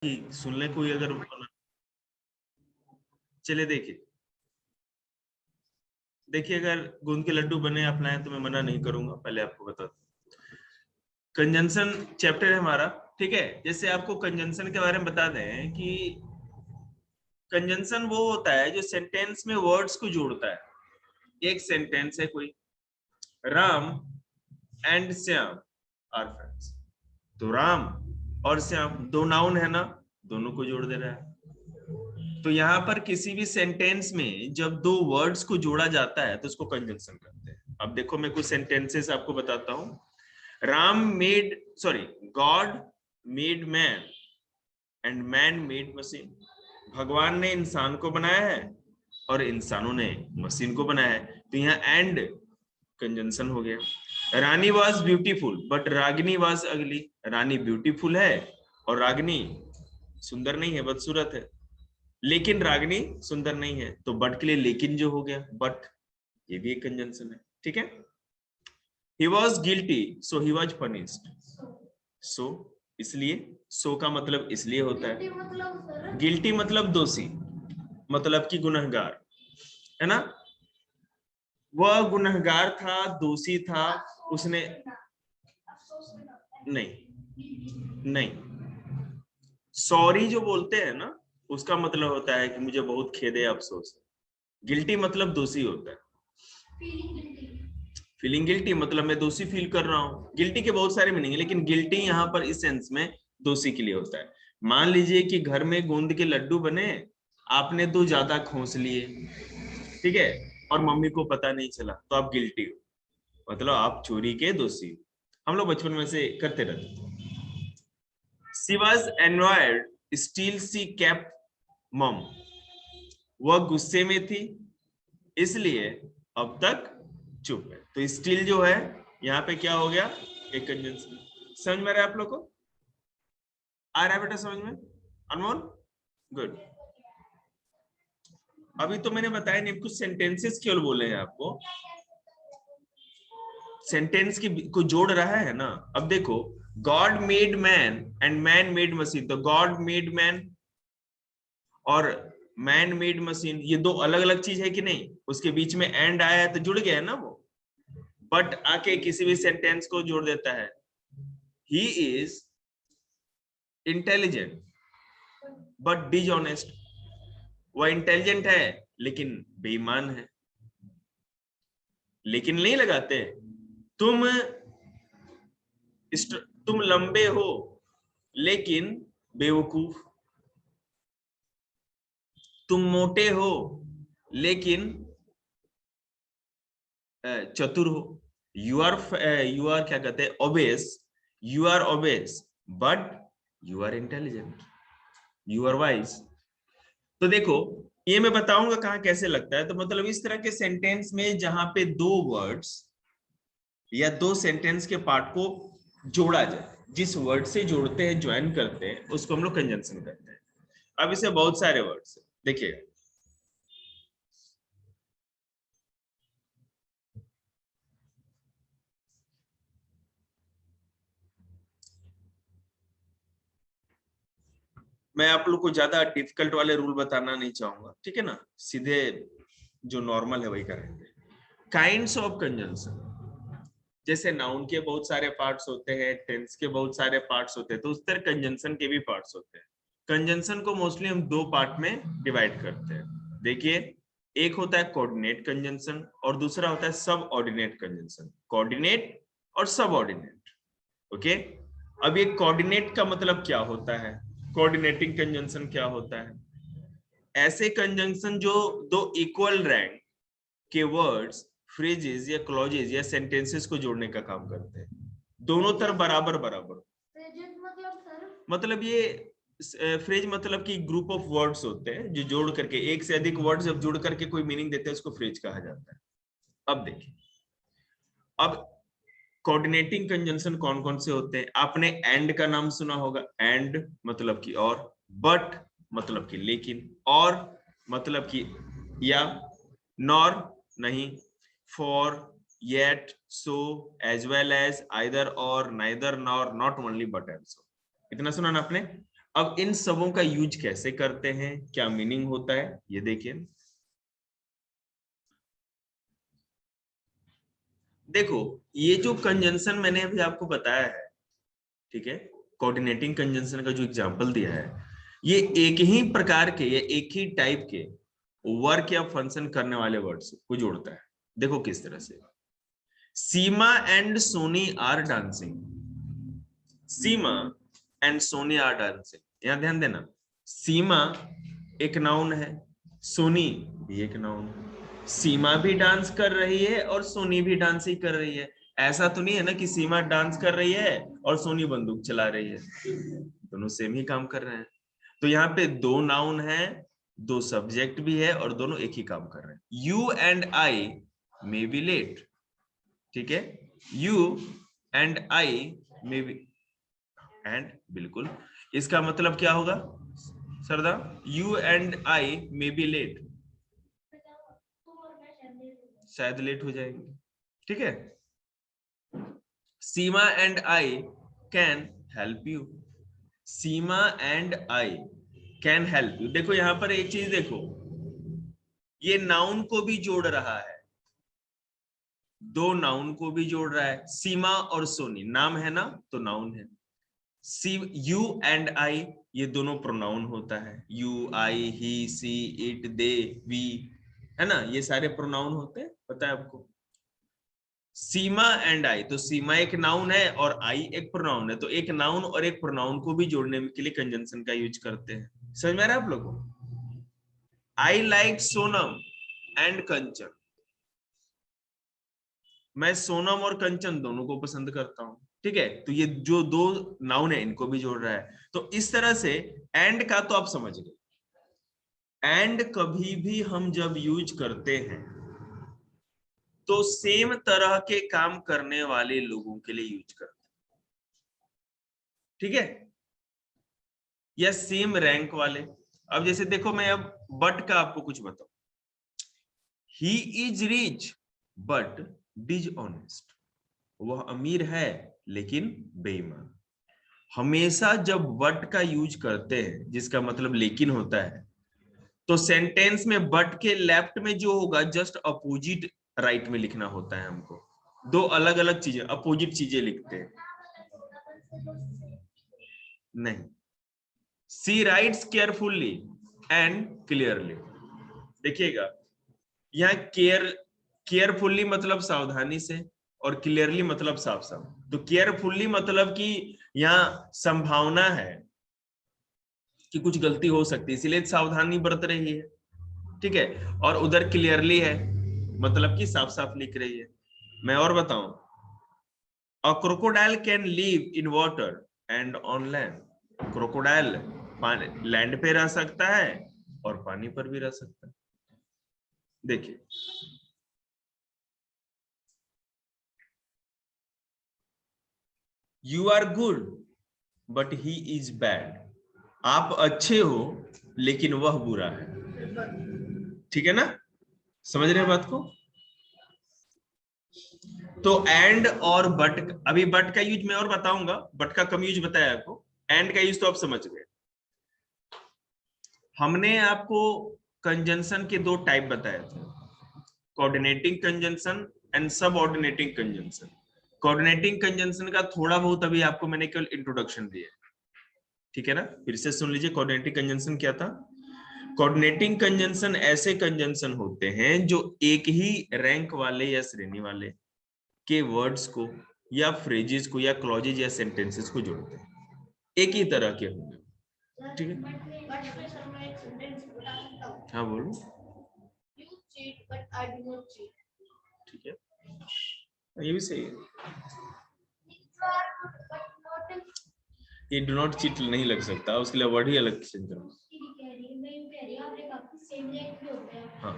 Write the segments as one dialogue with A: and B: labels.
A: कि सुन ले कोई अगर। चले देखिए देखिए, अगर गोंद के लड्डू बने आप लाएं तो मैं मना नहीं करूंगा। पहले आपको बता दूं, कंजंक्शन चैप्टर है हमारा, ठीक है। जैसे आपको कंजंक्शन के बारे में बता दें कि कंजंक्शन वो होता है जो सेंटेंस में वर्ड्स को जोड़ता है। एक सेंटेंस है कोई, Ram and Shyam are friends, तो राम और श्याम दो नाउन है ना, दोनों को जोड़ दे रहा है। तो यहाँ पर किसी भी सेंटेंस में जब दो वर्ड्स को जोड़ा जाता है तो उसको कंजंक्शन कहते हैं। अब देखो मैं कुछ सेंटेंसेस आपको बताता हूं। Ram made sorry God made man and man made machine. भगवान ने इंसान को बनाया है और इंसानों ने मशीन को बनाया है। तो यहाँ एंड कंजंक्शन हो गया। Rani was beautiful but Ragini was ugly. Rani beautiful है और रागिनी सुंदर नहीं है, बदसूरत है। लेकिन रागिनी सुंदर नहीं है, तो बट के लिए लेकिन जो हो गया बट, ये भी एक कंजंक्शन है, ठीक है। He was guilty so he was punished. So इसलिए, सो का मतलब इसलिए होता है। गिल्टी मतलब दोषी, मतलब कि गुनहगार, है ना। वह गुनहगार था, दोषी था, उसने नहीं नहीं, सॉरी जो बोलते हैं ना, उसका मतलब होता है कि मुझे बहुत खेद है, अफसोस है। गिल्टी मतलब दोषी होता है। फीलिंग गिल्टी मतलब मैं दोषी फील कर रहा हूँ। गिल्टी के बहुत सारे मीनिंग है, लेकिन गिल्टी यहाँ पर इस सेंस में दोषी के लिए होता है। मान लीजिए कि घर में गोंद के लड्डू बने, आपने दो ज्यादा खोस लिए, ठीक है, और मम्मी को पता नहीं चला, तो आप गिल्टी हो, मतलब आप चोरी के दोषी हो। हम लोग बचपन में से करते रहते थे। She was annoyed still she kept मम। वह गुस्से में थी इसलिए अब तक चुप है। तो स्टिल जो है यहाँ पे क्या हो गया, एक कंजंक्शन। समझ में आ रहा है आप लोग को? आ रहा है बेटा समझ में अनमोल? गुड। अभी तो मैंने बताया नहीं, कुछ सेंटेंसेस केवल बोले हैं आपको, सेंटेंस की को जोड़ रहा है ना। अब देखो, God made man and man made machine, तो गॉड मेड मैन और मैन मेड मशीन, ये दो अलग अलग चीज है कि नहीं? उसके बीच में एंड आया है तो जुड़ गया है ना वो। बट आके किसी भी सेंटेंस को जोड़ देता है। He is intelligent but dishonest. वह इंटेलिजेंट है लेकिन बेईमान है। लेकिन नहीं लगाते। तुम तुम लंबे हो लेकिन बेवकूफ। तुम मोटे हो लेकिन चतुर हो। यू आर क्या कहते हैं, obese. You are obese but you are intelligent, you are wise. तो देखो, ये मैं बताऊंगा कहाँ कैसे लगता है। तो मतलब इस तरह के सेंटेंस में जहां पे दो वर्ड्स या दो सेंटेंस के पार्ट को जोड़ा जाए, जिस वर्ड से जोड़ते हैं, ज्वाइन करते हैं, उसको हम लोग कंजंक्शन कहते हैं। अब इसे बहुत सारे वर्ड्स देखिए। मैं आप लोग को ज्यादा डिफिकल्ट वाले रूल बताना नहीं चाहूंगा, ठीक है ना। सीधे जो नॉर्मल है वही करेंगे। काइंड्स ऑफ कंजंक्शन, जैसे नाउन के बहुत सारे पार्ट्स होते हैं, टेंस के बहुत सारे पार्ट्स होते हैं, तो उस तरह कंजंक्शन के भी पार्ट्स होते हैं। कंजंक्शन को मोस्टली हम दो पार्ट में डिवाइड करते हैं। देखिए, एक होता है कोऑर्डिनेट कंजंक्शन और दूसरा होता है सब ऑर्डिनेट कंजंक्शन। कोऑर्डिनेट और सब ऑर्डिनेट, ओके। अब ये कोऑर्डिनेट का मतलब क्या होता है, कोऑर्डिनेटिंग कंजंक्शन क्या होता है? ऐसे कंजंक्शन जो दो इक्वल रैंक के वर्ड्स, फ्रेजेस या क्लॉजेस या सेंटेंसेस को जोड़ने का काम करते हैं, दोनों तरफ बराबर बराबर। मतलब ये फ्रेज मतलब कि ग्रुप ऑफ वर्ड्स होते हैं जो जोड़ करके, एक से अधिक वर्ड्स जब जोड़ करके कोई मीनिंग देते हैं उसको फ्रेज कहा जाता है। अब देखिए, अब कोऑर्डिनेटिंग कंजंक्शन कौन कौन से होते हैं? आपने एंड का नाम सुना होगा। एंड मतलब कि और, बट मतलब कि लेकिन, और मतलब कि या, नॉर नहीं, for, yet, so, as well as, either or, neither nor, not only but and so. इतना सुना ना आपने? अब इन सबों का यूज कैसे करते हैं, क्या मीनिंग होता है, ये देखिए। देखो, ये जो कंजंक्शन मैंने अभी आपको बताया है, ठीक है, कोऑर्डिनेटिंग कंजंक्शन का जो एग्जांपल दिया है, ये एक ही प्रकार के या एक ही टाइप के वर्क या फंक्शन करने वाले वर्ड्स को जोड़ता है। देखो किस तरह से, Seema and Soni are dancing, Seema and Soni are dancing, यहां ध्यान देना, सीमा एक नाउन है, सोनी भी एक नाउन है। सीमा भी डांस कर रही है और सोनी भी डांस ही कर रही है। ऐसा तो नहीं है ना कि सीमा डांस कर रही है और सोनी बंदूक चला रही है, दोनों सेम ही काम कर रहे हैं। तो यहाँ पे दो नाउन है, दो सब्जेक्ट भी है और दोनों एक ही काम कर रहे हैं। You and I may be late, ठीक है, you and I may be, and बिल्कुल, इसका मतलब क्या होगा सरदा, you and I may be late, शायद लेट हो जाएंगे, ठीक है। Seema and I can help you, Seema and I can help you. देखो यहां पर एक चीज देखो, ये नाउन को भी जोड़ रहा है, दो नाउन को भी जोड़ रहा है, सीमा और सोनी नाम है ना, तो नाउन है। सी, यू एंड आई ये दोनों प्रोनाउन होता है, you I he she it they we, है ना, ये सारे प्रोनाउन होते हैं, पता है आपको। सीमा एंड आई, तो सीमा एक नाउन है और आई एक प्रोनाउन है, तो एक नाउन और एक प्रोनाउन को भी जोड़ने के लिए कंजंक्शन का यूज करते हैं। समझ में आ रहा है आप लोगों को? आई लाइक सोनम एंड कंचन, मैं सोनम और कंचन दोनों को पसंद करता हूं, ठीक है, तो ये जो दो नाउन है इनको भी जोड़ रहा है। तो इस तरह से एंड का तो आप समझ गए, एंड कभी भी हम जब यूज करते हैं तो सेम तरह के काम करने वाले लोगों के लिए यूज करते हैं, ठीक है, या सेम रैंक वाले। अब जैसे देखो, मैं अब बट का आपको कुछ बताऊं, he is rich but dishonest, वह अमीर है लेकिन बेईमान। हमेशा जब बट का यूज करते हैं जिसका मतलब लेकिन होता है, तो सेंटेंस में बट के लेफ्ट में जो होगा जस्ट अपोजिट राइट में लिखना होता है हमको, दो अलग अलग चीजें अपोजिट चीजें लिखते हैं, नहीं। सी राइट्स केयरफुल्ली एंड क्लियरली, देखिएगा, यहाँ केयरफुल्ली मतलब सावधानी से और क्लियरली मतलब साफ साफ। तो केयरफुल्ली मतलब कि यहाँ संभावना है कि कुछ गलती हो सकती है, इसलिए सावधानी बरत रही है, ठीक है। और उधर क्लियरली है मतलब कि साफ साफ लिख रही है। मैं और बताऊं, अ crocodile can live in water and on land, crocodile land पे रह सकता है और पानी पर भी रह सकता है। देखिए, you are good but he is bad, आप अच्छे हो लेकिन वह बुरा है, ठीक है ना, समझ रहे हैं बात को। तो एंड और बट, अभी बट का यूज मैं और बताऊंगा, बट का कम यूज बताया आपको, एंड का यूज तो आप समझ गए। हमने आपको कंजंक्शन के दो टाइप बताए थे, कोऑर्डिनेटिंग कंजंक्शन एंड सब ऑर्डिनेटिंग कंजंक्शन। कोऑर्डिनेटिंग कंजंक्शन का थोड़ा बहुत अभी आपको मैंने केवल इंट्रोडक्शन दिया, ठीक है ना, फिर से सुन लीजिए कोऑर्डिनेटिंग कंजंक्शन क्या था। कोऑर्डिनेटिंग कंजंक्शन ऐसे कंजंक्शन होते हैं जो एक ही रैंक वाले या श्रेणी वाले के वर्ड्स को या फ्रेजेस को या क्लॉजेज या सेंटेंसेस को जोड़ते हैं, एक ही तरह के होंगे, ठीक है। हाँ बोलो। ठीक है, ये भी सही है, ये डू नॉट चीट नहीं लग सकता, उसके लिए वर्ड ही अलग चेंज करना। हाँ,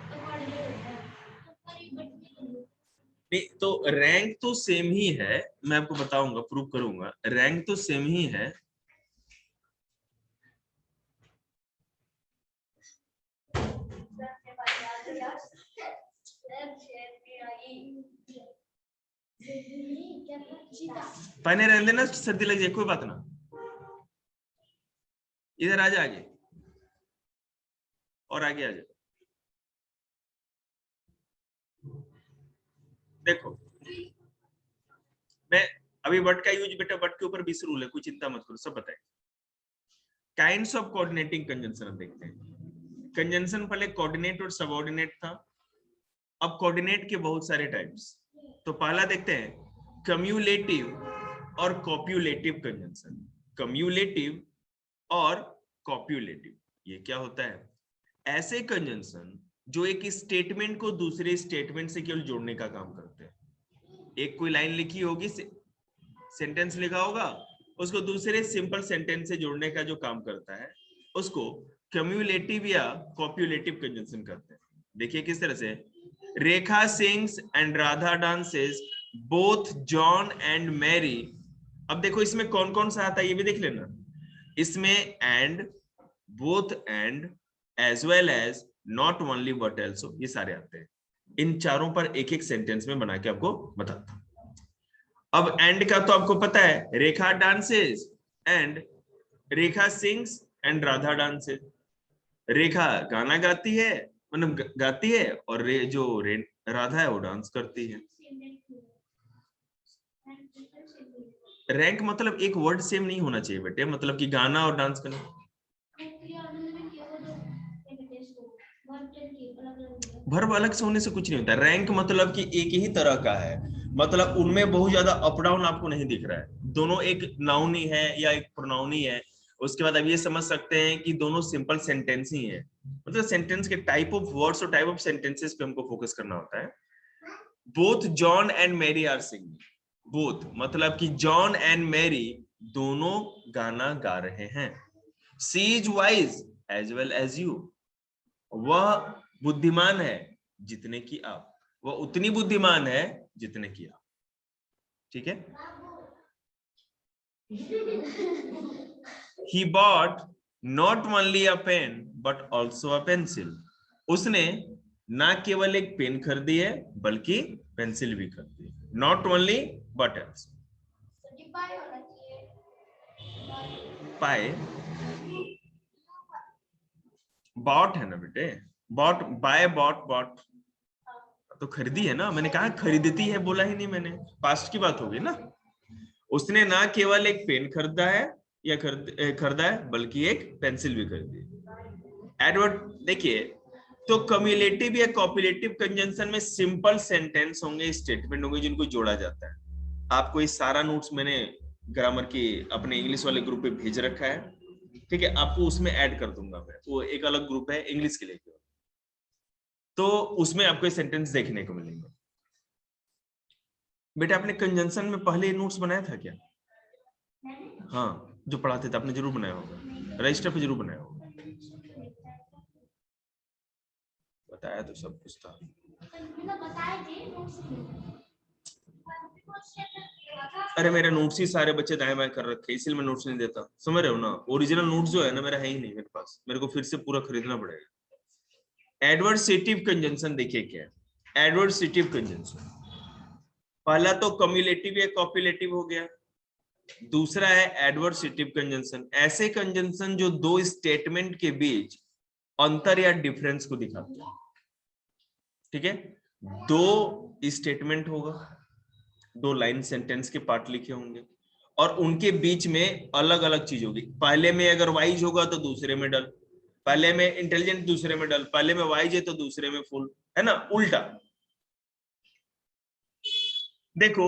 A: नहीं तो रैंक तो सेम ही है, मैं आपको बताऊंगा, प्रूव करूंगा, रैंक तो सेम ही है। पहने रहने देना, सर्दी लग जाए कोई बात ना। इधर आ जा आगे, और आगे आ जा। देखो मैं अभी बट का यूज, बेटा बट के ऊपर 20 रूल है, कोई चिंता मत करो, सब बताए। काइंड्स ऑफ कोऑर्डिनेटिंग कंजंक्शन देखते हैं। कंजंक्शन पहले कोऑर्डिनेट और सबऑर्डिनेट था, अब कोऑर्डिनेट के बहुत सारे टाइप्स। तो पहला देखते हैं कम्युलेटिव और कॉप्युलेटिव कंजंक्शन। कम्युलेटिव और कॉप्युलेटिव, ये क्या होता है? ऐसे कंजंक्शन जो एक स्टेटमेंट को दूसरे स्टेटमेंट से केवल जोड़ने का काम करते हैं। एक कोई लाइन लिखी होगी, सेंटेंस लिखा होगा, उसको दूसरे सिंपल सेंटेंस से जोड़ने का जो काम करता है, उसको कम्युलेटिव या कॉप्युलेटिव कंजंक्शन करते हैं। देखिए किस तरह से, Rekha sings and Radha dances both John and Mary. अब देखो इसमें कौन कौन सा आता है ये भी देख लेना। इसमें and, both and, as well as, not only but also, ये सारे आते हैं। इन चारों पर एक एक सेंटेंस में बना के आपको बताता हूं। अब एंड का तो आपको पता है, Rekha dances and Rekha sings and Radha dances. Rekha गाना गाती है, मतलब गाती है, और राधा है वो डांस करती है। रैंक मतलब एक वर्ड सेम नहीं होना चाहिए बेटे, मतलब कि गाना और डांस करना। वर्ब अलग से होने से कुछ नहीं होता। रैंक मतलब कि एक ही तरह का है, मतलब उनमें बहुत ज्यादा अप डाउन आपको नहीं दिख रहा है। दोनों एक नाउन ही है या एक प्रोनाउन ही है। उसके बाद अब ये समझ सकते हैं कि दोनों सिंपल सेंटेंस ही है। मतलब सेंटेंस के टाइप ऑफ वर्ड्स और टाइप ऑफ सेंटेंसेस पे हमको फोकस करना होता है। Both John and Mary are singing. Both मतलब कि जॉन एंड मैरी दोनों गाना गा रहे हैं। She is wise as well as you. वह बुद्धिमान है जितने की आप, वह उतनी बुद्धिमान है जितने की आप। ठीक है। He bought not only a pen but also a pencil. उसने ना केवल एक पेन खरीदी है बल्कि पेंसिल भी खरीदी है। Not only but also. पाए बॉट है ना बेटे, बॉट, बाय बॉट, बॉट तो खरीदी है ना। मैंने कहा खरीदती है बोला ही नहीं मैंने, पास्ट की बात होगी ना। उसने ना केवल एक पेन खरीदा है या खरीदा है बल्कि एक पेंसिल भी खरीदी। एडवर्ड देखिए, तो कम्युलेटिव या कॉपुलेटिव कंजंक्शन में सिंपल सेंटेंस होंगे, स्टेटमेंट होंगे जिनको जोड़ा जाता है। आपको इस सारा नोट्स मैंने ग्रामर की अपने इंग्लिश वाले ग्रुप पे भेज रखा है, ठीक है। आपको उसमें ऐड कर दूंगा मैं, वो एक अलग ग्रुप है इंग्लिश के लिए, तो उसमें आपको ये सेंटेंस देखने को मिलेंगे। बेटा आपने कंजंक्शन में पहले नोट्स बनाया था क्या? हाँ, जो पढ़ाते थे आपने जरूर बनाया होगा, रजिस्टर पे जरूर बनाया होगा। बताया तो सब कुछ था। अरे मेरे नोट्स ही सारे बच्चे दाएं बाएं कर रखे, इसलिए मैं नोट्स नहीं देता, समझ रहे हो ना। ओरिजिनल नोट्स जो है ना मेरा है ही नहीं मेरे पास, मेरे को फिर से पूरा खरीदना पड़ेगा। एडवर्सेटिव कंजंक्शन देखिए क्या है। एडवर्सेटिव कंजंक्शन पहला तो कम्युलेटिव या कॉपुलेटिव हो गया, दूसरा है एडवर्सेटिव कंजंक्शन। ऐसे कंजंक्शन जो दो स्टेटमेंट के बीच अंतर या डिफरेंस को दिखाते हैं। ठीक है, दो स्टेटमेंट होगा, दो लाइन सेंटेंस के पार्ट लिखे होंगे और उनके बीच में अलग अलग चीज होगी। पहले में अगर वाइज होगा तो दूसरे में डल, पहले में इंटेलिजेंट दूसरे में डल, पहले में वाइज है तो दूसरे में फुल, है ना, उल्टा। देखो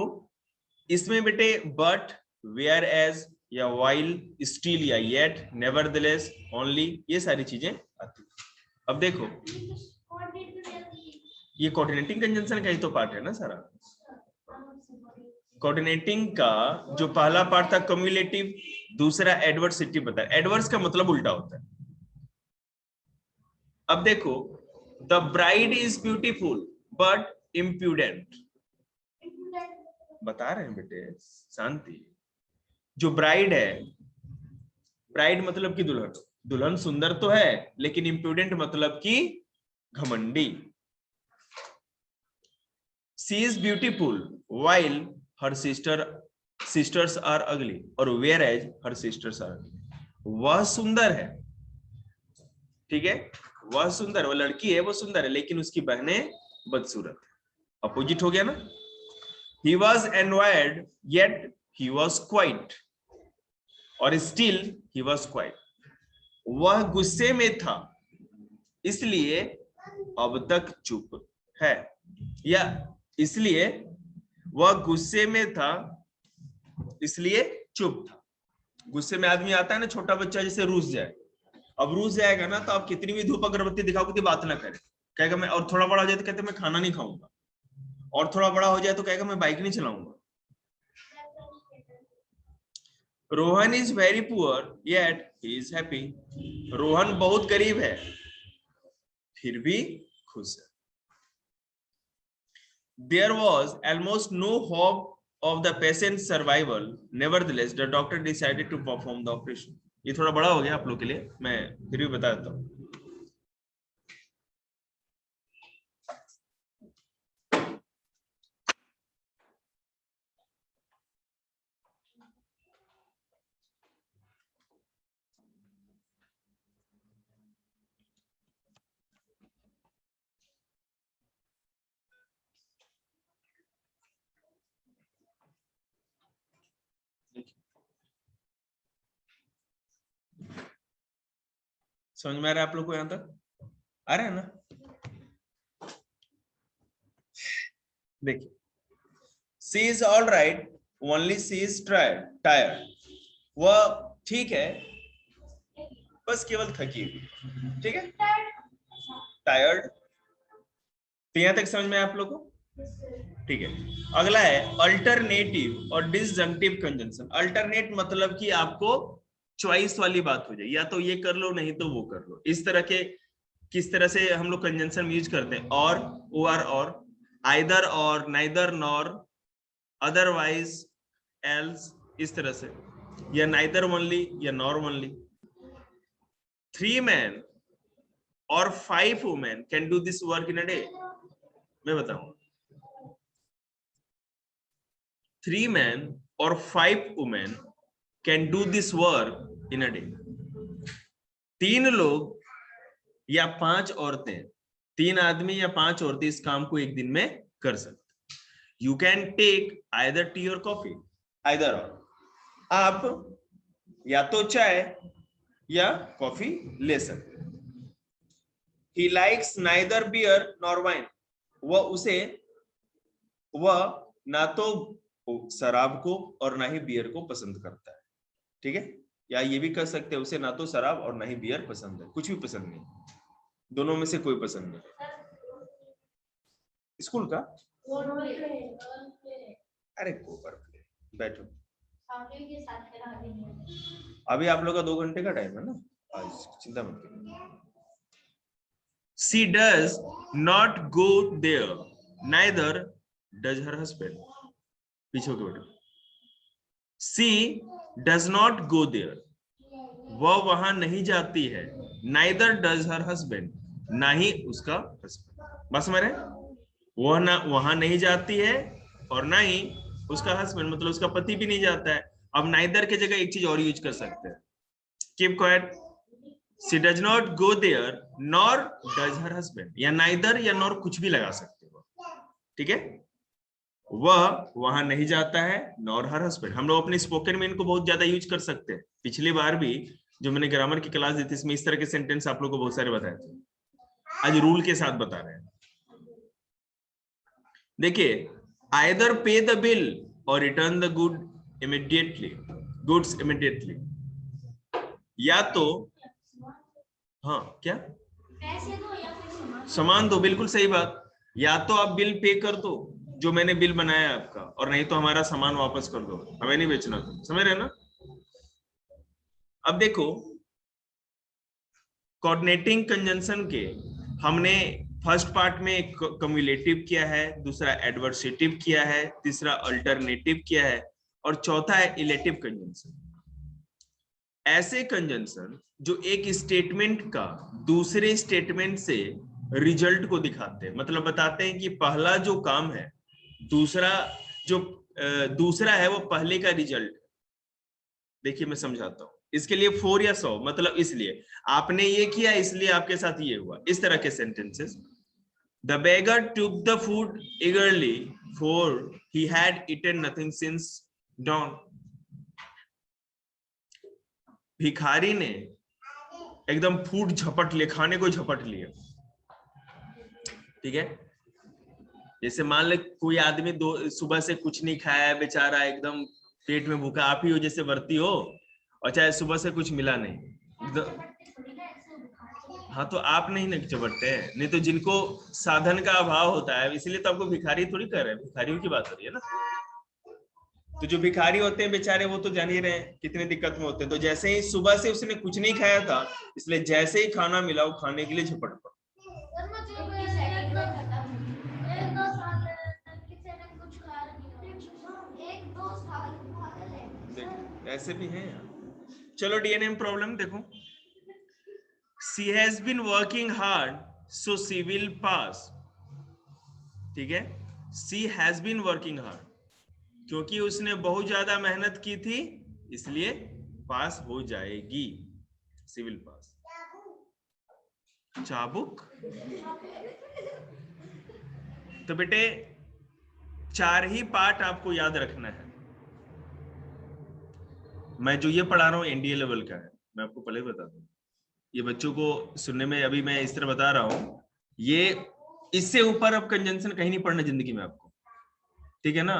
A: इसमें बेटे बट, वेयर एज या वाइल, स्टिल या येट, नेवरदलेस, ओनली, ये सारी चीजें आती है। अब देखो ये कोऑर्डिनेटिंग कंजंक्शन का ही तो पार्ट है ना सारा। कोऑर्डिनेटिंग का जो पहला पार्ट था कम्युलेटिव, दूसरा एडवर्सेटिव बताया। एडवर्स का मतलब उल्टा होता है। अब देखो the bride is beautiful but impudent, बता रहे हैं बेटे शांति। जो ब्राइड है, ब्राइड मतलब कि दुल्हन, दुल्हन सुंदर तो है लेकिन इम्प्यूडेंट मतलब कि घमंडी। She is beautiful while her sisters are ugly और whereas her sisters are ugly। वह सुंदर है, ठीक है, वह सुंदर, वो लड़की है वो सुंदर है, लेकिन उसकी बहनें बदसूरत है। अपोजिट हो गया ना। He was annoyed yet he was quiet, और still he was quiet. वह गुस्से में था इसलिए अब तक चुप है, या इसलिए वह गुस्से में था इसलिए चुप था। गुस्से में आदमी आता है ना, छोटा बच्चा जैसे रूस जाए, अब रूस जाएगा ना तो आप कितनी भी धूप अगरबत्ती दिखाओगे तो बात ना करे, कहेगा मैं, और थोड़ा बड़ा हो जाए तो कहते मैं खाना नहीं खाऊंगा, और थोड़ा बड़ा हो जाए तो कहेगा मैं बाइक नहीं चलाऊंगा। Rohan is very poor yet he is happy. Rohan बहुत गरीब है फिर भी खुश है। There was almost no hope of the patient's survival. Nevertheless, the doctor decided to perform the operation. ये थोड़ा बड़ा हो गया आप लोग के लिए, मैं फिर भी बता देता हूँ। समझ में आ रहा है आप लोग को यहां तक? आ रहा है ना? देखिए, she is all right only she is tired. वह ठीक है बस केवल थकी हुई, ठीक है, टायर्ड। तो यहां तक समझ में आया आप लोग को? ठीक है, अगला है अल्टरनेटिव और डिसजंक्टिव कंजंक्शन। अल्टरनेट मतलब कि आपको चॉइस वाली बात हो जाए, या तो ये कर लो नहीं तो वो कर लो। इस तरह के किस तरह से हम लोग कंजंक्शन यूज करते हैं? और either or, neither nor, otherwise, else, इस तरह से, या नाइदर ओनली या nor only. 3 men or 5 women can do this work in a day. मैं बताऊं, 3 men or 5 women can do this work in a day. 3 लोग या 5 औरतें, 3 आदमी या 5 औरतें इस काम को एक दिन में कर सकते। You can take either tea or coffee, either or, आप या तो चाय या कॉफी ले सकते। He likes neither beer nor wine. वह ना तो शराब को और ना ही बियर को पसंद करता है, ठीक है, या ये भी कर सकते हैं उसे ना तो शराब और ना ही बियर पसंद है, कुछ भी पसंद नहीं, दोनों में से कोई पसंद नहीं। स्कूल का अरे कोपर बैठो, अभी आप लोग का 2 घंटे का टाइम है ना आज, चिंता मत करिए। She does not go there, neither does her husband. पीछे के बेटा, She does not go there, वह वहां नहीं जाती है, neither does her husband, ना ही उसका हस्बैंड। बस मेरे, वह ना वहां नहीं जाती है और ना ही उसका हस्बैंड, मतलब उसका पति भी नहीं जाता है। अब नाइदर की जगह एक चीज और यूज कर सकते हैं, keep quiet. She does not go there nor does her husband, या neither या nor कुछ भी लगा सकते हो, ठीक है। वह वहां नहीं जाता है nor her husband। हम लोग अपने स्पोकन में इनको बहुत ज्यादा यूज कर सकते हैं। पिछली बार भी जो मैंने ग्रामर की क्लास दी थी इसमें इस तरह के सेंटेंस आप लोग को बहुत सारे बताए थे, आज रूल के साथ बता रहे हैं। देखिए, either pay the bill or return the goods immediately, या तो, हाँ क्या, पैसे दो या फिर सामान दो, बिल्कुल सही बात। या तो आप बिल पे कर दो जो मैंने बिल बनाया आपका, और नहीं तो हमारा सामान वापस कर दो, हमें नहीं बेचना, तो समझ रहे ना। अब देखो, कोऑर्डिनेटिंग कंजंक्शन के हमने फर्स्ट पार्ट में कम्युलेटिव किया है, दूसरा एडवर्सेटिव किया है, तीसरा अल्टरनेटिव किया है, और चौथा है इलेटिव कंजंक्शन। ऐसे कंजंक्शन जो एक स्टेटमेंट का दूसरे स्टेटमेंट से रिजल्ट को दिखाते हैं, मतलब बताते हैं कि पहला जो काम है दूसरा है वो पहले का रिजल्ट। देखिए मैं समझाता हूं। इसके लिए 4 या 100, मतलब इसलिए आपने ये किया इसलिए आपके साथ ये हुआ, इस तरह के sentences. The beggar took the food eagerly, for he had eaten nothing since dawn. भिखारी ने एकदम फूड झपट लिया, खाने को झपट लिया। ठीक है, जैसे मान ले कोई आदमी सुबह से कुछ नहीं खाया है, बेचारा एकदम पेट में भूखा, आप ही हो जैसे वर्ती हो, और चाहे सुबह से कुछ मिला नहीं, हाँ तो आप नहीं ना चबटते हैं, नहीं तो जिनको साधन का अभाव होता है, इसलिए तो आपको भिखारी थोड़ी कर रहे हैं, भिखारियों की बात हो रही है ना। तो जो भिखारी होते हैं बेचारे, वो तो जान ही रहे हैं कितने दिक्कत में होते हैं। तो जैसे ही सुबह से उसने कुछ नहीं खाया था, इसलिए जैसे ही खाना मिला वो खाने के लिए झपट पड़ा। ऐसे भी हैं यार। चलो डीएनए प्रॉब्लम देखो। She has been working hard, so she will pass. ठीक है, she has been working hard, क्योंकि उसने बहुत ज्यादा मेहनत की थी इसलिए पास हो जाएगी, she will pass. चाबुक, तो बेटे 4 ही पार्ट आपको याद रखना है। मैं जो ये पढ़ा रहा हूँ एनडीए लेवल का है, मैं आपको पहले बता दूं, ये बच्चों को सुनने में अभी मैं इस तरह बता रहा हूँ, ये इससे ऊपर अब कंजंक्शन कहीं नहीं पढ़ना जिंदगी में आपको, ठीक है ना।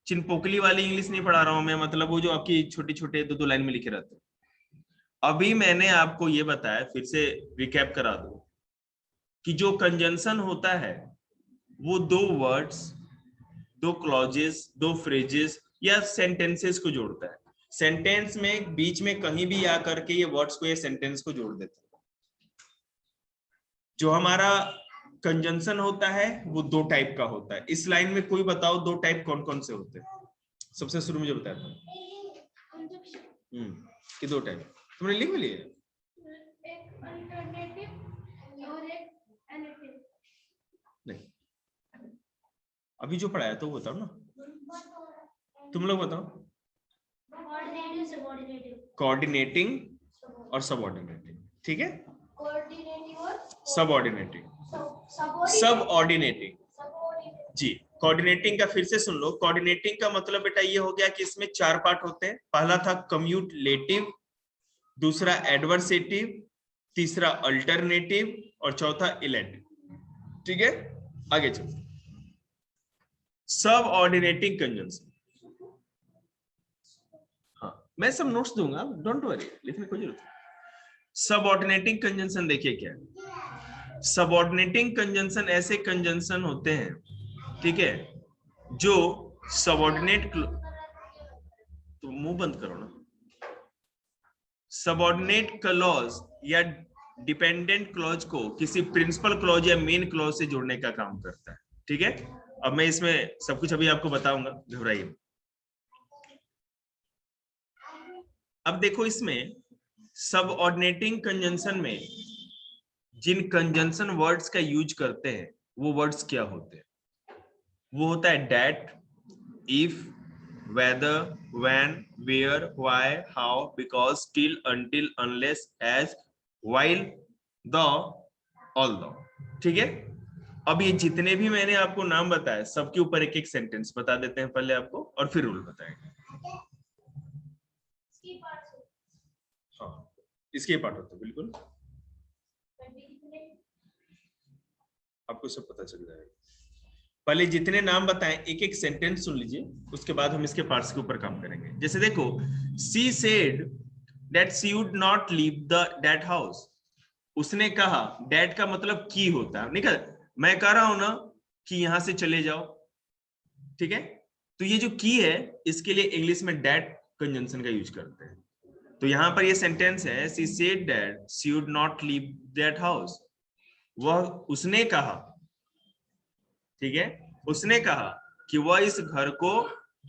A: चिनपोकली वाली इंग्लिश नहीं पढ़ा रहा हूं मैं, मतलब वो जो आपकी छोटे छोटे 2-2 लाइन में लिखे रहते हैं। अभी मैंने आपको ये बताया, फिर से रिकैप करा दो, कि जो कंजंक्शन होता है वो 2 वर्ड्स, 2 क्लॉजेस, 2 फ्रेजेस या सेंटेंसेस को जोड़ता है। सेंटेंस में बीच में कहीं भी आकर के ये वर्ड्स को, ये सेंटेंस को जोड़ देता है। जो हमारा कंजंक्शन होता है वो 2 टाइप का होता है। इस लाइन में कोई बताओ 2 टाइप कौन कौन से होते हैं? सबसे शुरू में जो बताया था कि 2 टाइप तुमने लिख लिए? एक अल्टरनेटिव और एक एडिटिव। नहीं, अभी जो पढ़ाया तो वो बताओ ना, तुम लोग बताओ। कोऑर्डिनेटिंग और सबऑर्डिनेटिंग, ठीक है। सबऑर्डिनेटिंग, सबऑर्डिनेटिंग जी। कोऑर्डिनेटिंग का फिर से सुन लो। कोऑर्डिनेटिंग का मतलब बेटा ये हो गया कि इसमें 4 पार्ट होते हैं। पहला था कम्यूटेटिव, दूसरा एडवर्सेटिव, तीसरा अल्टरनेटिव और चौथा इलेटिव, ठीक है। आगे चलो, सबऑर्डिनेटिंग कंजंक्शन। हाँ, मैं सब नोट्स दूंगा, डोंट वरी, लिखने की जरूरत नहीं। सबऑर्डिनेटिंग कंजंक्शन देखिए क्या है। सबऑर्डिनेटिंग कंजंक्शन ऐसे कंजंक्शन होते हैं, ठीक है, जो सबऑर्डिनेट, तो मुंह बंद करो ना। सबऑर्डिनेट क्लॉज या डिपेंडेंट क्लॉज को किसी प्रिंसिपल क्लॉज या मेन क्लॉज से जोड़ने का काम करता है, ठीक है। अब मैं इसमें सब कुछ अभी आपको बताऊंगा, घबराइए। अब देखो, इसमें सबऑर्डिनेटिंग कंजंक्शन में जिन कंजंक्शन वर्ड्स का यूज करते हैं वो वर्ड्स क्या होते हैं? वो होता है that, if, whether, when, where, why, how, because, till, until, unless, as, while, the, although, ठीक है। अब ये जितने भी मैंने आपको नाम बताए, सबके ऊपर एक एक सेंटेंस बता देते हैं पहले आपको, और फिर रूल बताएंगे। हाँ, इसके पार्ट होते बिल्कुल, आपको सब पता चल जाएगा। पहले जितने नाम बताएं एक एक सेंटेंस सुन लीजिए, उसके बाद हम इसके पार्ट्स के ऊपर काम करेंगे। जैसे देखो, she said that she would not leave that house. उसने कहा, डैट का मतलब की होता है, नहीं कहा मैं कह रहा हूं ना कि यहां से चले जाओ, ठीक है। तो ये जो की है, इसके लिए इंग्लिश में डैट कंजंक्शन का यूज करते हैं। तो यहां पर ये सेंटेंस है, she said that she would not leave that house. वह, उसने कहा, ठीक है, उसने कहा कि वह इस घर को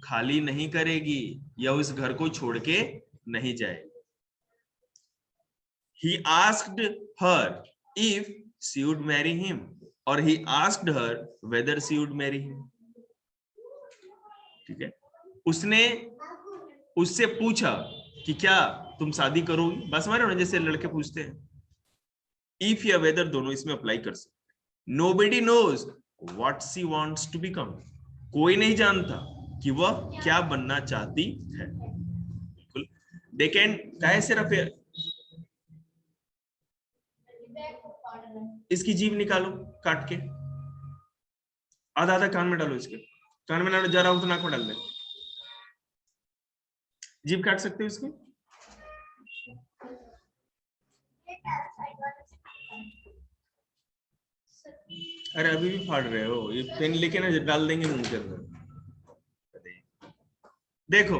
A: खाली नहीं करेगी या उस घर को छोड़ के नहीं जाएगी। He asked her if she would marry him, और he asked her whether she would marry him, ठीक है। उसने उससे पूछा कि क्या तुम शादी करोगी, बस समझ रहे हो ना, जैसे लड़के पूछते हैं। इफ या वेदर दोनों इसमें अप्लाई कर सकते। Nobody knows what she wants to become, कोई नहीं जानता कि वह क्या बनना चाहती है। बिल्कुल। दे कैन, काहे सिर्फ इसकी जीभ निकालो काट के, आधा आधा कान में डालो, इसके कान में डालो, जा रहा हो तो नाक में डाल दे। जीभ काट सकते हो इसकी? अरे अभी भी फाड़ रहे हो, ये पेन लेके ना डाल देंगे मुंह के अंदर। देखो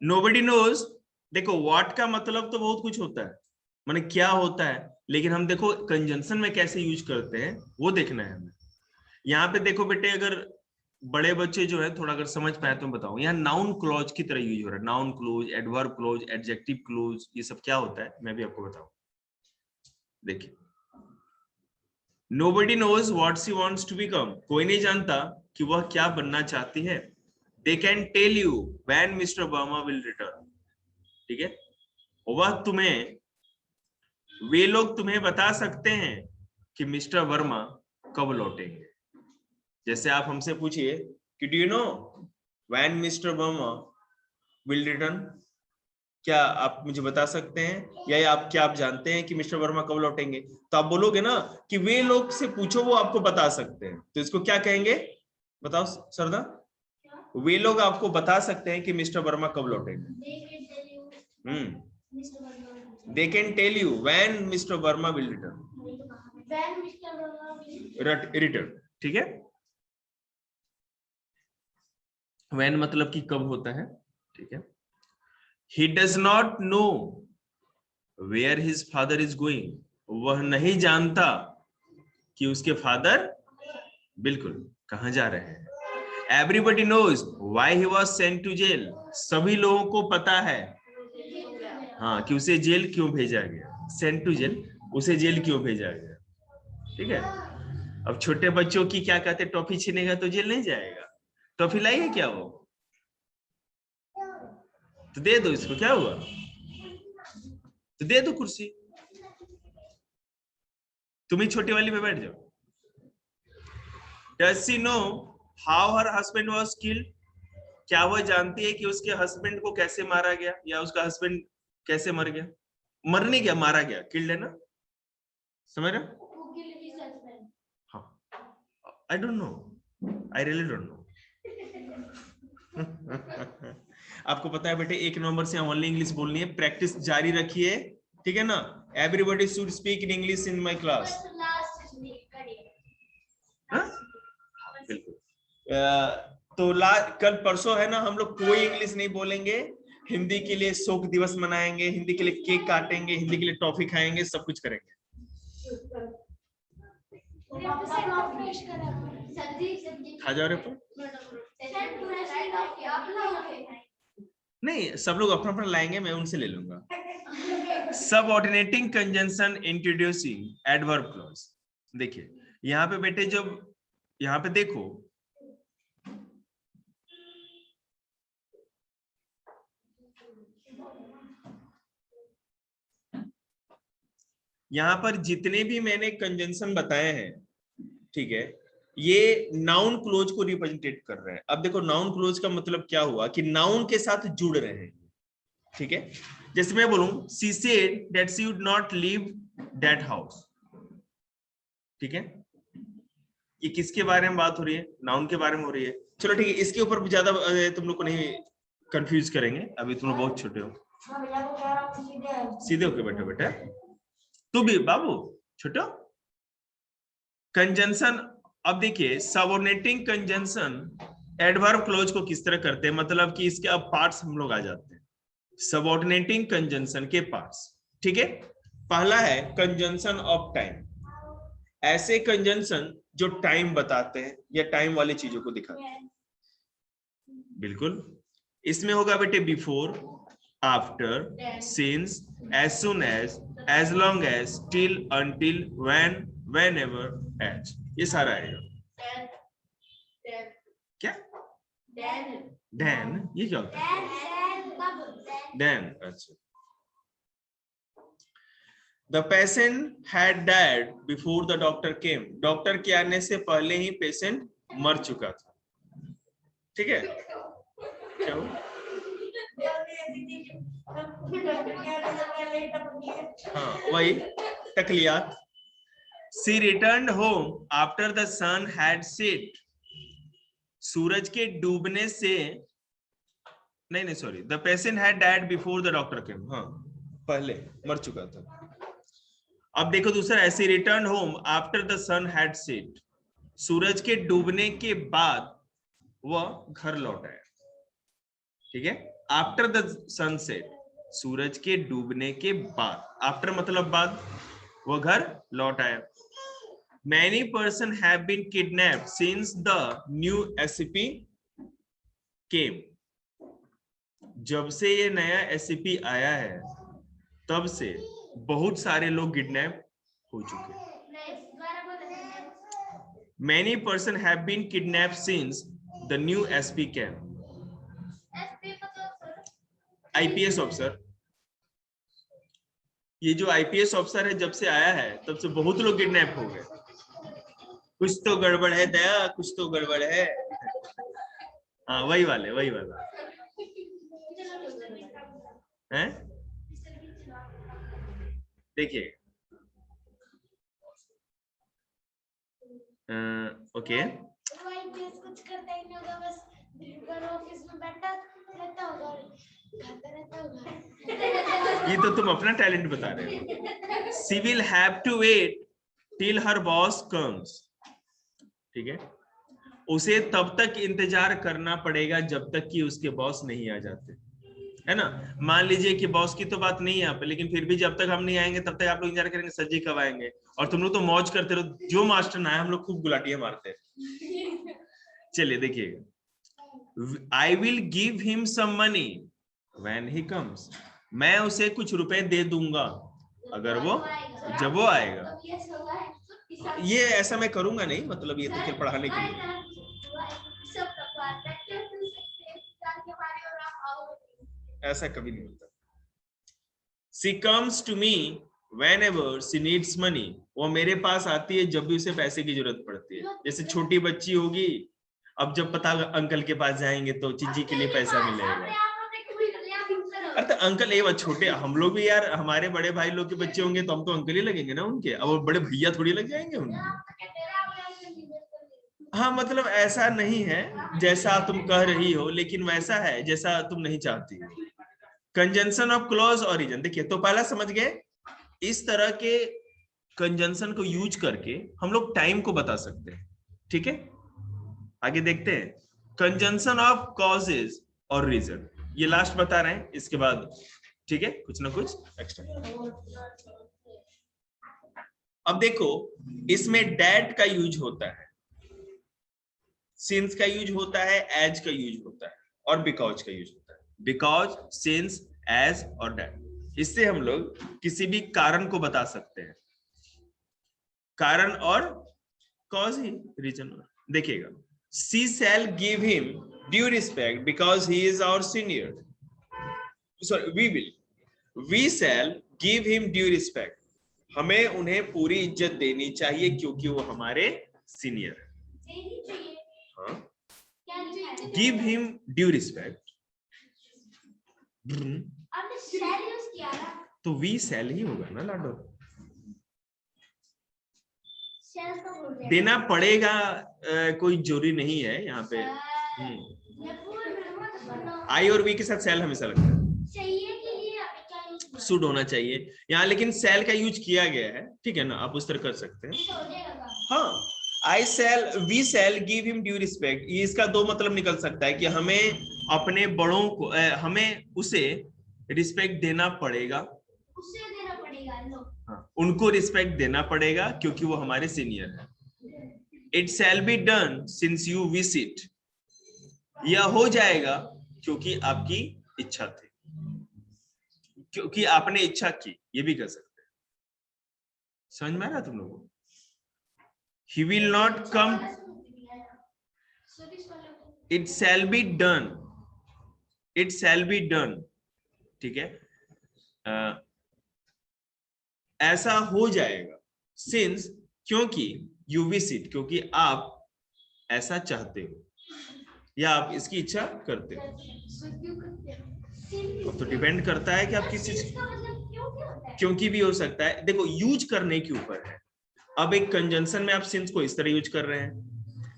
A: नोबडी नोज, देखो व्हाट का मतलब तो बहुत कुछ होता है, माने क्या होता है, लेकिन हम देखो कंजंक्शन में कैसे यूज करते हैं वो देखना है हमें। यहाँ पे देखो बेटे, अगर बड़े बच्चे जो है थोड़ा अगर समझ पाए तो मैं बताऊं, यहाँ नाउन क्लॉज की तरह यूज हो रहा है। Noun close, adverb close, adjective close, ये सब क्या होता है मैं भी आपको बताऊं। देखिए, nobody knows what she wants to become, कोई नहीं जानता कि वह क्या बनना चाहती है। they can tell you when Mr. Obama will return, ठीक है, वह तुम्हें, वे लोग तुम्हें बता सकते हैं कि मिस्टर वर्मा कब लौटेंगे। जैसे आप हमसे पूछिए कि do you know when mister Verma will return, क्या आप मुझे बता सकते हैं, या आप क्या आप जानते हैं कि मिस्टर वर्मा कब लौटेंगे, तो आप बोलोगे ना कि वे लोग से पूछो वो आपको बता सकते हैं, तो इसको क्या कहेंगे बताओ सरदा? वे लोग आपको बता सकते हैं कि मिस्टर वर्मा कब लौटेंगे। They can tell you when mister Verma will return, ठीक है। व्हेन मतलब कि कब होता है, ठीक है। He does not know where his father is going, वह नहीं जानता कि उसके फादर बिल्कुल कहां जा रहे हैं। Everybody knows why he was sent to jail, सभी लोगों को पता है हाँ कि उसे जेल क्यों भेजा गया। Sent to jail, उसे जेल क्यों भेजा गया, ठीक है। अब छोटे बच्चों की क्या कहते, टॉफी छीनेगा तो जेल नहीं जाएगा, टॉफी लाई है क्या वो, तो दे दो इसको, क्या हुआ, तो दे दो कुर्सी, तुम ही छोटी वाली पे बैठ जाओ। Does she know how her husband was killed? क्या वह जानती है कि उसके हस्बैंड को कैसे मारा गया, या उसका हस्बैंड कैसे मर गया, मर नहीं गया, मारा गया, किल्ड है ना, समझ रहे? हाँ, I don't know, I really don't know. आपको पता है बेटे 1 नवंबर से ओनली इंग्लिश बोलनी है, प्रैक्टिस जारी रखिए, ठीक है ना। Everybody should speak in English in my class. बिल्कुल। तो कल परसों है ना, हम लोग कोई इंग्लिश नहीं बोलेंगे, हिंदी के लिए शोक दिवस मनाएंगे, हिंदी के लिए केक काटेंगे, हिंदी के लिए टॉफी खाएंगे, सब कुछ करेंगे। खा जाओ रे, नहीं सब लोग अपना अपना लाएंगे, मैं उनसे ले लूंगा। Subordinating conjunction introducing adverb clause. देखिए यहाँ पे बेटे, जब यहाँ पे देखो, यहाँ पर जितने भी मैंने कंजंक्शन बताए हैं, ठीक है, ये नाउन क्लोज को रिप्रेजेंटेट कर रहे हैं। अब देखो नाउन क्लोज का मतलब क्या हुआ कि नाउन के साथ जुड़ रहे हैं, ठीक है। जैसे मैं बोलूं she said that she would not leave that house, ठीक है, ये किसके बारे में बात हो रही है, नाउन के बारे में हो रही है। चलो ठीक है, इसके ऊपर ज्यादा तुम लोग को नहीं कंफ्यूज करेंगे, अभी तुम लोग बहुत छोटे हो, सीधे होके बैठो बेटा, तू भी बाबू छोटो। कंजंक्शन, अब देखिए सबऑर्डिनेटिंग कंजंक्शन एडवर्ब क्लोज को किस तरह करते हैं, मतलब कि इसके अब पार्ट्स हम लोग आ जाते हैं, सबऑर्डिनेटिंग कंजंक्शन के पार्ट्स, ठीक है। पहला है कंजंक्शन ऑफ टाइम, ऐसे कंजंक्शन जो टाइम बताते हैं या टाइम वाली चीजों को दिखाते हैं। बिल्कुल, इसमें होगा बेटे before, after, since, as soon as long as, till, until, when, whenever, as, ये सारा आएगा। क्या then ये क्या होता है? then अच्छा. The patient had died before the doctor came. Doctor के आने से पहले ही पेशेंट मर चुका था. ठीक है? क्या हुआ? हाँ वही तकलियात. She returned home after the sun had set. सूरज के डूबने से नहीं sorry. The patient had died before the doctor came. हाँ पहले मर चुका था. अब देखो दूसरा ऐसे return home after the sun had set. सूरज के डूबने के बाद वह घर लौट आया. ठीक है? आफ्टर द सनसेट, सूरज के डूबने के बाद. आफ्टर मतलब बाद. वह घर लौट आया. Many person have been kidnapped since the new SCP came. जब से ये नया SCP आया है तब से बहुत सारे लोग किडनैप हो चुके. Many person have been kidnapped since the new SP came. IPS officer. ये जो IPS ऑफिसर है जब से आया है तब से बहुत लोग किडनैप हो गए. कुछ तो गड़बड़ है दया, कुछ तो गड़बड़ है. हाँ वही वाला हैं. देखिए ओके.
B: कुछ करता ही नहीं होगा, बस ऑफिस में बैठा रहता होगा, खाता रहता होगा.
A: ये तो तुम अपना टैलेंट बता रहे हो. She will have to wait till her boss comes. ठीक है? उसे तब तक इंतजार करना पड़ेगा जब तक कि उसके बॉस नहीं आ जाते. है ना? मान लीजिए कि बॉस की तो बात नहीं है आप, लेकिन फिर भी जब तक हम नहीं आएंगे तब तक आप लोग इंतजार करेंगे सर जी कब आएंगे. और तुम लोग तो मौज करते रहो. जो मास्टर ना है हम लोग खूब गुलाटियां मारते हैं. चलिए देखिएगा. I will give him some money when he comes. मैं उसे कुछ रुपए दे दूंगा अगर वो जब वो आएगा. ये ऐसा मैं करूंगा नहीं, मतलब ये तो फिर पढ़ाने के लिए. ऐसा कभी नहीं होता. She comes to me whenever she needs money. वो मेरे पास आती है जब भी उसे पैसे की जरूरत पड़ती है. जैसे छोटी बच्ची होगी, अब जब पता अंकल के पास जाएंगे तो चिज्जी के लिए पैसा मिलेगा. अरे तो अंकल ये बात छोटे, हम लोग भी यार हमारे बड़े भाई लोग के बच्चे होंगे तो हम तो अंकल ही लगेंगे ना उनके. अब वो बड़े भैया थोड़ी लग जाएंगे उनके. हाँ मतलब ऐसा नहीं है जैसा तुम कह रही हो, लेकिन वैसा है जैसा तुम नहीं चाहती. Conjunction of clause origin. देखिए तो पहला समझ गए. इस तरह के कंजंक्शन को यूज करके हम लोग टाइम को बता सकते हैं. ठीक है? आगे देखते हैं. कंजंक्शन ऑफ कॉजेज और रीजन, ये लास्ट बता रहे हैं. इसके बाद ठीक है कुछ ना कुछ एक्स्ट्रा. अब देखो इसमें डैट का यूज होता है, सिंस का यूज होता है, एज का यूज होता है और बिकॉज का यूज होता है. बिकॉज, सिंस, एज और डैट. इससे हम लोग किसी भी कारण को बता सकते हैं. कारण और कॉज ही रीजन. देखिएगा. She shall give him due respect because he is our senior. Sorry, we shall give him due respect. हमें उन्हें पूरी इज्जत देनी चाहिए क्योंकि वो हमारे सीनियर है. हाँ? Give him due respect. तो we shall ही होगा ना लाडो. देना पड़ेगा कोई जरूरी नहीं है यहाँ पे. आई और वी के साथ सेल हमेशा लगता है. शुड होना चाहिए यहाँ, लेकिन सेल का यूज किया गया है. ठीक है ना? आप उस तरह कर सकते हैं. हाँ. I shall, we shall give him due respect. ये इसका दो मतलब निकल सकता है कि हमें अपने बड़ों को हमें उसे रिस्पेक्ट देना पड़ेगा. हाँ, उनको रिस्पेक्ट देना पड़ेगा क्योंकि वो हमारे सीनियर है. It shall be done since you wish it. यह हो जाएगा क्योंकि आपकी इच्छा थी, क्योंकि आपने इच्छा की. ये भी कर सकते हैं. समझ में आ रहा तुम लोगों को? He will not come. It shall be done. It shall be done, ठीक है, ऐसा हो जाएगा, सिंस, क्योंकि, यू विश इट, क्योंकि आप ऐसा चाहते हो या आप इसकी इच्छा करते हो। अब तो डिपेंड करता है कि आप किस चीज, क्योंकि भी हो सकता है, देखो यूज करने के ऊपर है। अब एक कंजंक्शन में आप सिंस को इस तरह यूज कर रहे हैं,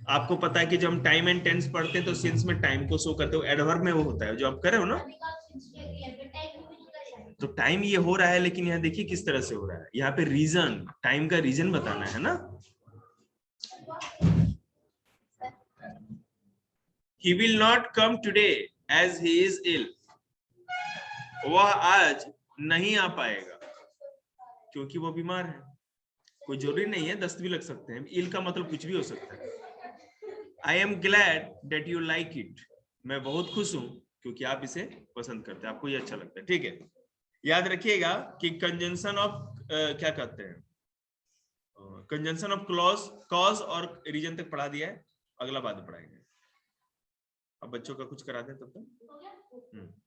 A: आपको पता है कि जब हम टाइम एंड टेंस पढ़ते हैं तो सिंस में टाइम को शो करते हो, एडवर्ब में वो होता है जो आप कर रहे हो ना, तो टाइम ये हो रहा है, लेकिन यहाँ देखिए किस तरह से हो रहा है, यहाँ पे रीजन, टाइम का रीजन बताना है ना। He will not come today as he is ill. वह आज नहीं आ पाएगा क्योंकि वो बीमार है। कोई जरूरी नहीं है, दस्त भी लग सकते हैं, इल का मतलब कुछ भी हो सकता है। I am glad that you like it. मैं बहुत खुश हूं क्योंकि आप इसे पसंद करते हैं, आपको ये अच्छा लगता है, ठीक है। याद रखिएगा कि कंजंक्शन ऑफ क्या कहते हैं, कंजंक्शन ऑफ क्लॉज, कॉज और रीजन तक पढ़ा दिया है, अगला बाद में पढ़ाएंगे। अब बच्चों का कुछ करा दें तब तक।